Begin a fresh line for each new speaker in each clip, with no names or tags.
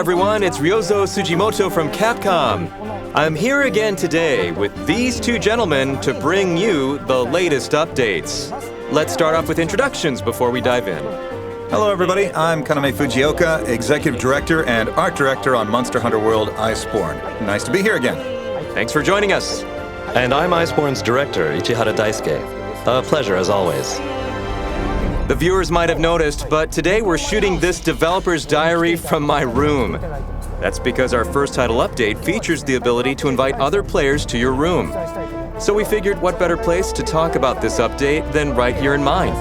everyone, it's Ryozo Tsujimoto from Capcom. I'm here again today with these two gentlemen to bring you the latest updates. Let's start off with introductions before we dive in.
Hello everybody, I'm Kaname Fujioka, Executive Director and Art Director on Monster Hunter World Iceborne. Nice to be here again.
Thanks for joining us.
And I'm Iceborne's Director, Ichihara Daisuke. A pleasure as always.
The viewers might have noticed, but today we're shooting this developer's diary from my room. That's because our first title update features the ability to invite other players to your room. So we figured what better place to talk about this update than right here in mine.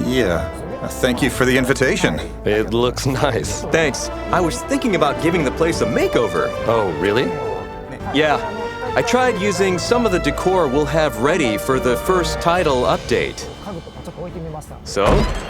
Yeah, thank you for the invitation.
It looks nice.
Thanks. I was thinking about giving the place a makeover.
Oh, really?
Yeah. I tried using some of the decor we'll have ready for the first title update. So,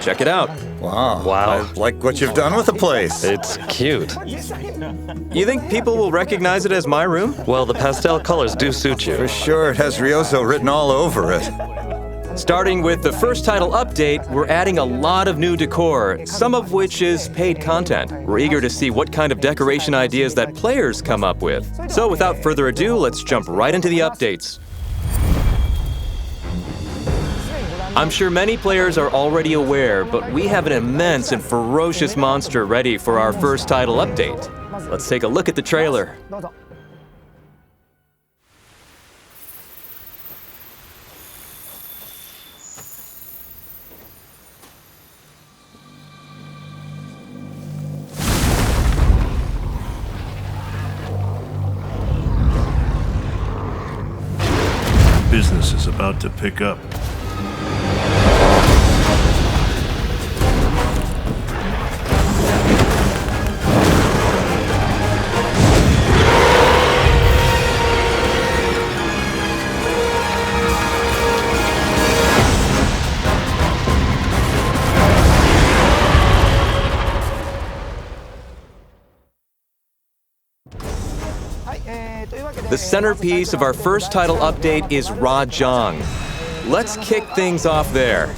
check it out.
Wow.
Wow.
I like what you've done with the place.
It's cute.
You think people will recognize it as my room?
Well, the pastel colors do suit you.
For sure, it has Ryozo written all over it.
Starting with the first title update, we're adding a lot of new decor, some of which is paid content. We're eager to see what kind of decoration ideas that players come up with. So without further ado, let's jump right into the updates. I'm sure many players are already aware, but we have an immense and ferocious monster ready for our first title update. Let's take a look at the trailer.
Business is about to pick up.
The centerpiece of our first title update is Rajang. Let's kick things off there.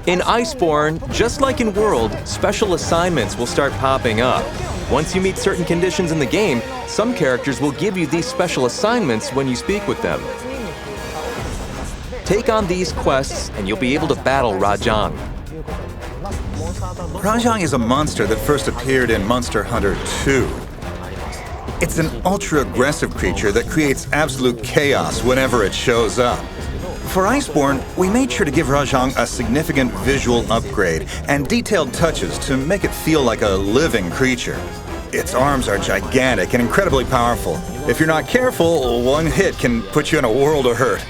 In Iceborne, just like in World, special assignments will start popping up. Once you meet certain conditions in the game, some characters will give you these special assignments when you speak with them. Take on these quests and you'll be able to battle Rajang.
Rajang is a monster that first appeared in Monster Hunter 2. It's an ultra-aggressive creature that creates absolute chaos whenever it shows up. For Iceborne, we made sure to give Rajang a significant visual upgrade and detailed touches to make it feel like a living creature. Its arms are gigantic and incredibly powerful. If you're not careful, one hit can put you in a world of hurt.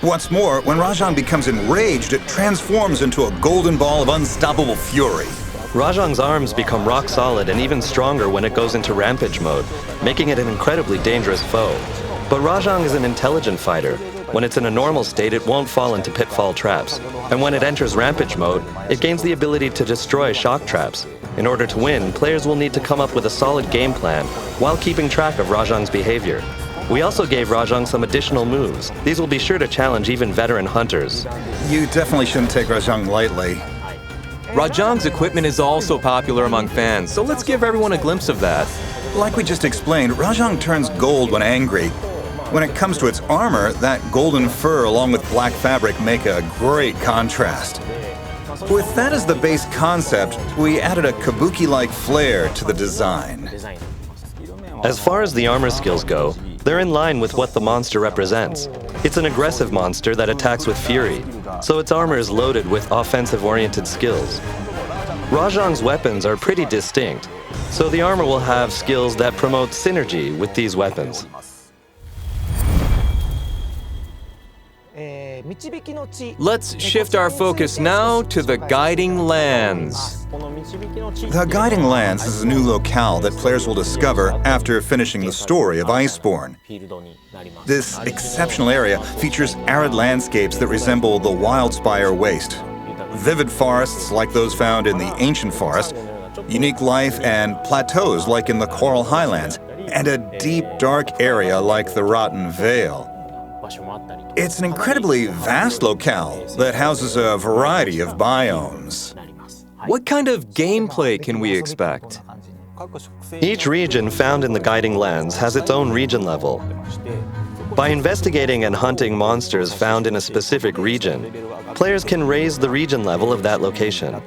What's more, when Rajang becomes enraged, it transforms into a golden ball of unstoppable fury.
Rajang's arms become rock solid and even stronger when it goes into rampage mode, making it an incredibly dangerous foe. But Rajang is an intelligent fighter. When it's in a normal state, it won't fall into pitfall traps. And when it enters rampage mode, it gains the ability to destroy shock traps. In order to win, players will need to come up with a solid game plan while keeping track of Rajang's behavior. We also gave Rajang some additional moves. These will be sure to challenge even veteran hunters.
You definitely shouldn't take Rajang lightly.
Rajang's equipment is also popular among fans, so let's give everyone a glimpse of that.
Like we just explained, Rajang turns gold when angry. When it comes to its armor, that golden fur along with black fabric make a great contrast. With that as the base concept, we added a kabuki-like flair to the design.
As far as the armor skills go, they're in line with what the monster represents. It's an aggressive monster that attacks with fury, so its armor is loaded with offensive-oriented skills. Rajang's weapons are pretty distinct, so the armor will have skills that promote synergy with these weapons.
Let's shift our focus now to the Guiding Lands.
The Guiding Lands is a new locale that players will discover after finishing the story of Iceborne. This exceptional area features arid landscapes that resemble the Wildspire Waste, vivid forests like those found in the Ancient Forest, unique life and plateaus like in the Coral Highlands, and a deep, dark area like the Rotten Vale. It's an incredibly vast locale that houses a variety of biomes.
What kind of gameplay can we expect?
Each region found in the Guiding Lands has its own region level. By investigating and hunting monsters found in a specific region, players can raise the region level of that location.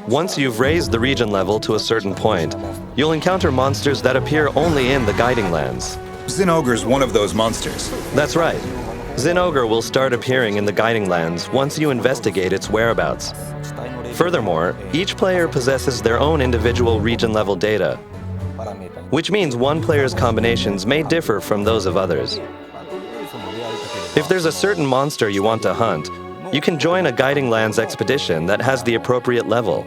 Once you've raised the region level to a certain point, you'll encounter monsters that appear only in the Guiding Lands.
Zinogre's one of those monsters.
That's right. Zinogre will start appearing in the Guiding Lands once you investigate its whereabouts. Furthermore, each player possesses their own individual region-level data, which means one player's combinations may differ from those of others. If there's a certain monster you want to hunt, you can join a Guiding Lands expedition that has the appropriate level.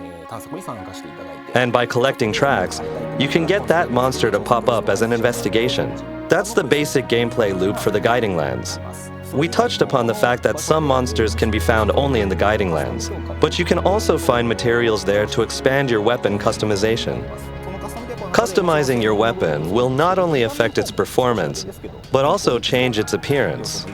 And by collecting tracks, you can get that monster to pop up as an investigation. That's the basic gameplay loop for the Guiding Lands. We touched upon the fact that some monsters can be found only in the Guiding Lands, but you can also find materials there to expand your weapon customization. Customizing your weapon will not only affect its performance, but also change its appearance.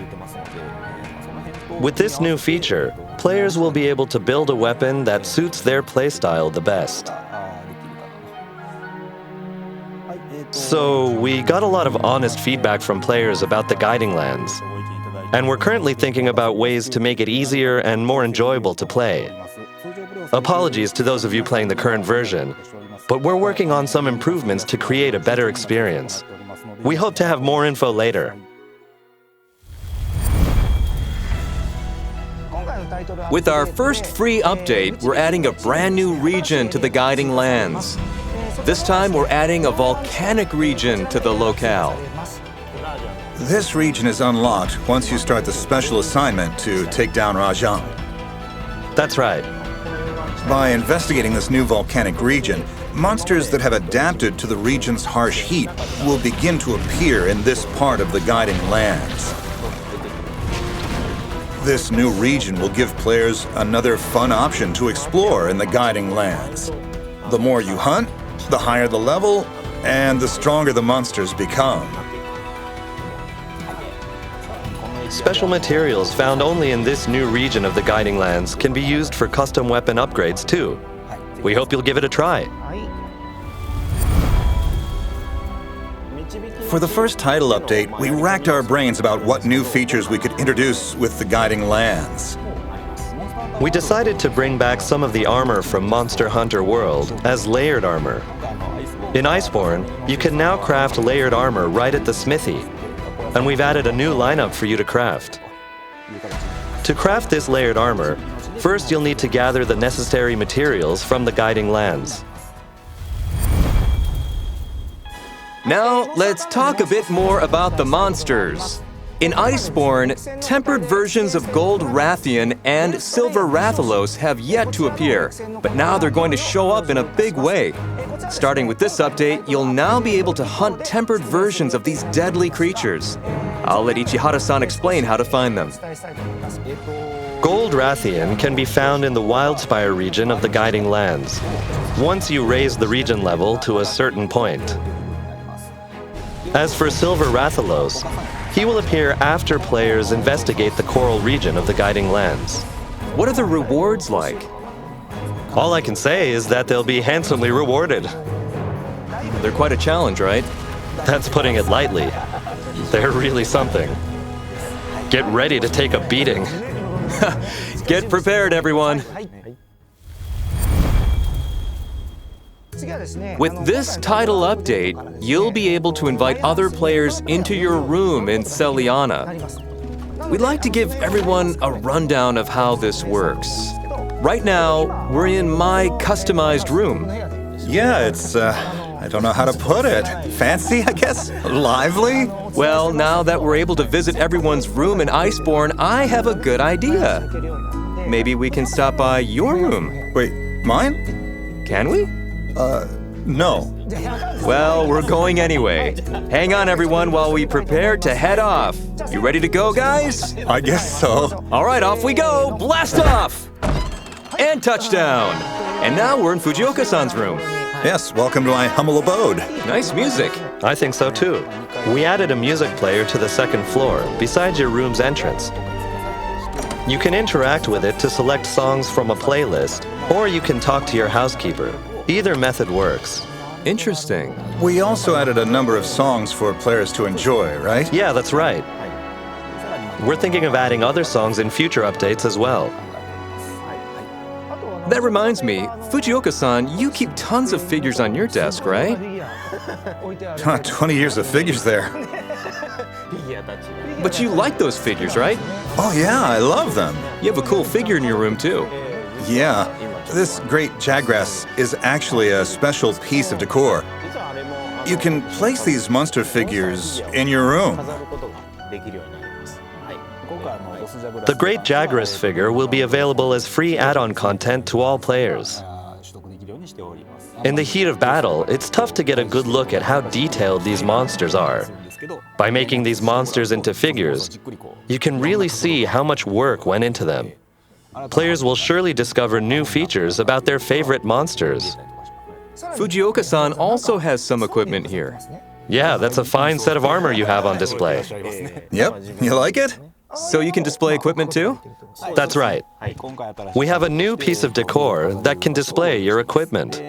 With this new feature, players will be able to build a weapon that suits their playstyle the best. So, we got a lot of honest feedback from players about the Guiding Lands, and we're currently thinking about ways to make it easier and more enjoyable to play. Apologies to those of you playing the current version, but we're working on some improvements to create a better experience. We hope to have more info later.
With our first free update, we're adding a brand new region to the Guiding Lands. This time, we're adding a volcanic region to the locale.
This region is unlocked once you start the special assignment to take down Rajang.
That's right.
By investigating this new volcanic region, monsters that have adapted to the region's harsh heat will begin to appear in this part of the Guiding Lands. This new region will give players another fun option to explore in the Guiding Lands. The more you hunt, the higher the level, and the stronger the monsters become.
Special materials found only in this new region of the Guiding Lands can be used for custom weapon upgrades too. We hope you'll give it a try.
For the first title update, we racked our brains about what new features we could introduce with the Guiding Lands.
We decided to bring back some of the armor from Monster Hunter World as layered armor. In Iceborne, you can now craft layered armor right at the smithy, and we've added a new lineup for you to craft. To craft this layered armor, first you'll need to gather the necessary materials from the Guiding Lands.
Now, let's talk a bit more about the monsters. In Iceborne, tempered versions of Gold Rathian and Silver Rathalos have yet to appear, but now they're going to show up in a big way. Starting with this update, you'll now be able to hunt tempered versions of these deadly creatures. I'll let Ichihara-san explain how to find them.
Gold Rathian can be found in the Wildspire region of the Guiding Lands, once you raise the region level to a certain point. As for Silver Rathalos, he will appear after players investigate the Coral region of the Guiding Lands.
What are the rewards like?
All I can say is that they'll be handsomely rewarded.
They're quite a challenge, right?
That's putting it lightly. They're really something. Get ready to take a beating.
Get prepared, everyone. With this title update, you'll be able to invite other players into your room in Celiana. We'd like to give everyone a rundown of how this works. Right now, we're in my customized room.
Yeah, it's, I don't know how to put it. Fancy, I guess? Lively?
Well, now that we're able to visit everyone's room in Iceborne, I have a good idea. Maybe we can stop by your room.
Wait, mine?
Can we?
No.
Well, we're going anyway. Hang on, everyone, while we prepare to head off. You ready to go, guys?
I guess so.
All right, off we go. Blast off! And touchdown! And now we're in Fujioka-san's room.
Yes, welcome to my humble abode.
Nice music.
I think so too. We added a music player to the second floor, besides your room's entrance. You can interact with it to select songs from a playlist, or you can talk to your housekeeper. Either method works.
Interesting.
We also added a number of songs for players to enjoy, right?
Yeah, that's right. We're thinking of adding other songs in future updates as well.
That reminds me, Fujioka-san, you keep tons of figures on your desk, right?
20 years of figures there.
But you like those figures, right?
Oh yeah, I love them.
You have a cool figure in your room, too.
Yeah, this great Jagras is actually a special piece of decor. You can place these monster figures in your room.
The Great Jagras figure will be available as free add-on content to all players. In the heat of battle, it's tough to get a good look at how detailed these monsters are. By making these monsters into figures, you can really see how much work went into them. Players will surely discover new features about their favorite monsters.
Fujioka-san also has some equipment here.
Yeah, that's a fine set of armor you have on display.
Yep, you like it?
So you can display equipment too?
That's right. We have a new piece of decor that can display your equipment.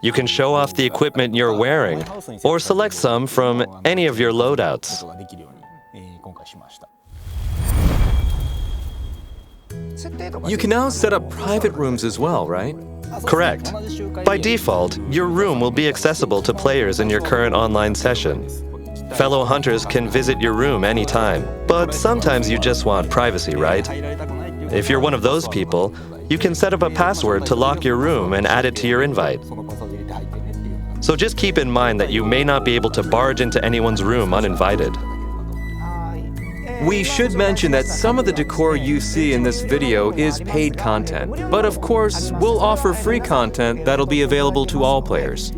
You can show off the equipment you're wearing or select some from any of your loadouts.
You can now set up private rooms as well, right?
Correct. By default, your room will be accessible to players in your current online session. Fellow hunters can visit your room anytime, but sometimes you just want privacy, right? If you're one of those people, you can set up a password to lock your room and add it to your invite. So just keep in mind that you may not be able to barge into anyone's room uninvited.
We should mention that some of the decor you see in this video is paid content, but of course, we'll offer free content that'll be available to all players.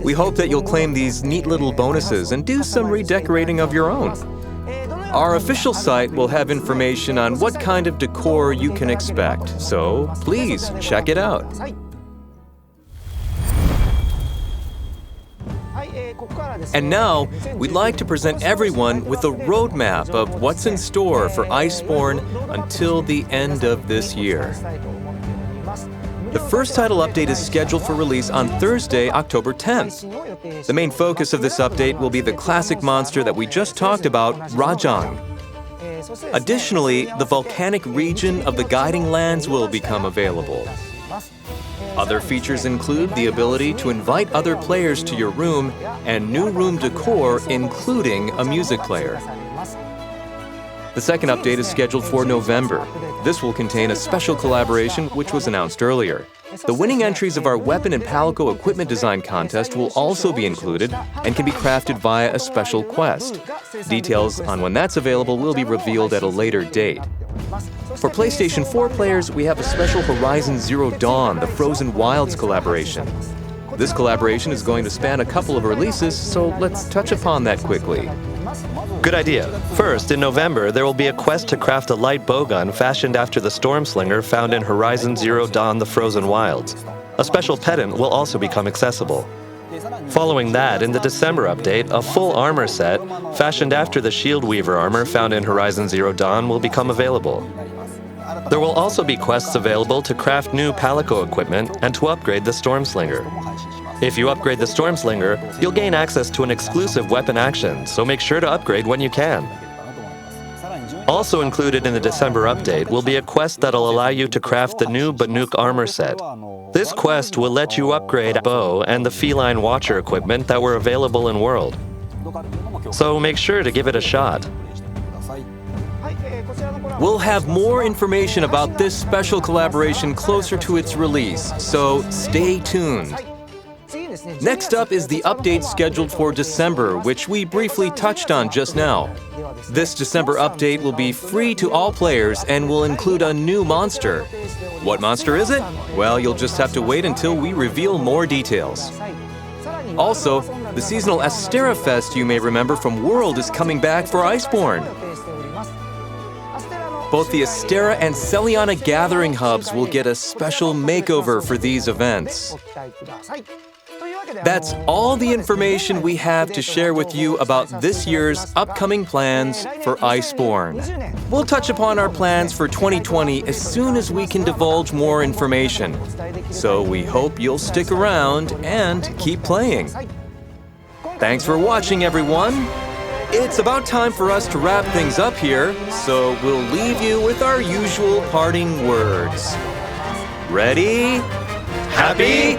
We hope that you'll claim these neat little bonuses and do some redecorating of your own. Our official site will have information on what kind of decor you can expect, so please check it out. And now, we'd like to present everyone with a roadmap of what's in store for Iceborne until the end of this year. The first title update is scheduled for release on Thursday, October 10th. The main focus of this update will be the classic monster that we just talked about, Rajang. Additionally, the volcanic region of the Guiding Lands will become available. Other features include the ability to invite other players to your room and new room decor, including a music player. The second update is scheduled for November. This will contain a special collaboration which was announced earlier. The winning entries of our weapon and palico equipment design contest will also be included and can be crafted via a special quest. Details on when that's available will be revealed at a later date. For PlayStation 4 players, we have a special Horizon Zero Dawn, the Frozen Wilds collaboration. This collaboration is going to span a couple of releases, so let's touch upon that quickly.
Good idea. First, in November, there will be a quest to craft a light bowgun fashioned after the Stormslinger found in Horizon Zero Dawn, the Frozen Wilds. A special pedant will also become accessible. Following that, in the December update, a full armor set, fashioned after the Shield Weaver armor found in Horizon Zero Dawn, will become available. There will also be quests available to craft new palico equipment and to upgrade the Stormslinger. If you upgrade the Stormslinger, you'll gain access to an exclusive weapon action, so make sure to upgrade when you can. Also included in the December update will be a quest that'll allow you to craft the new Banuk armor set. This quest will let you upgrade bow and the feline watcher equipment that were available in World. So make sure to give it a shot.
We'll have more information about this special collaboration closer to its release, so stay tuned. Next up is the update scheduled for December, which we briefly touched on just now. This December update will be free to all players and will include a new monster. What monster is it? Well, you'll just have to wait until we reveal more details. Also, the seasonal Astera Fest you may remember from World is coming back for Iceborne. Both the Astera and Celiana Gathering hubs will get a special makeover for these events. That's all the information we have to share with you about this year's upcoming plans for Iceborne. We'll touch upon our plans for 2020 as soon as we can divulge more information. So we hope you'll stick around and keep playing. Thanks for watching, everyone. It's about time for us to wrap things up here, so we'll leave you with our usual parting words. Ready? Happy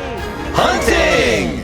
hunting!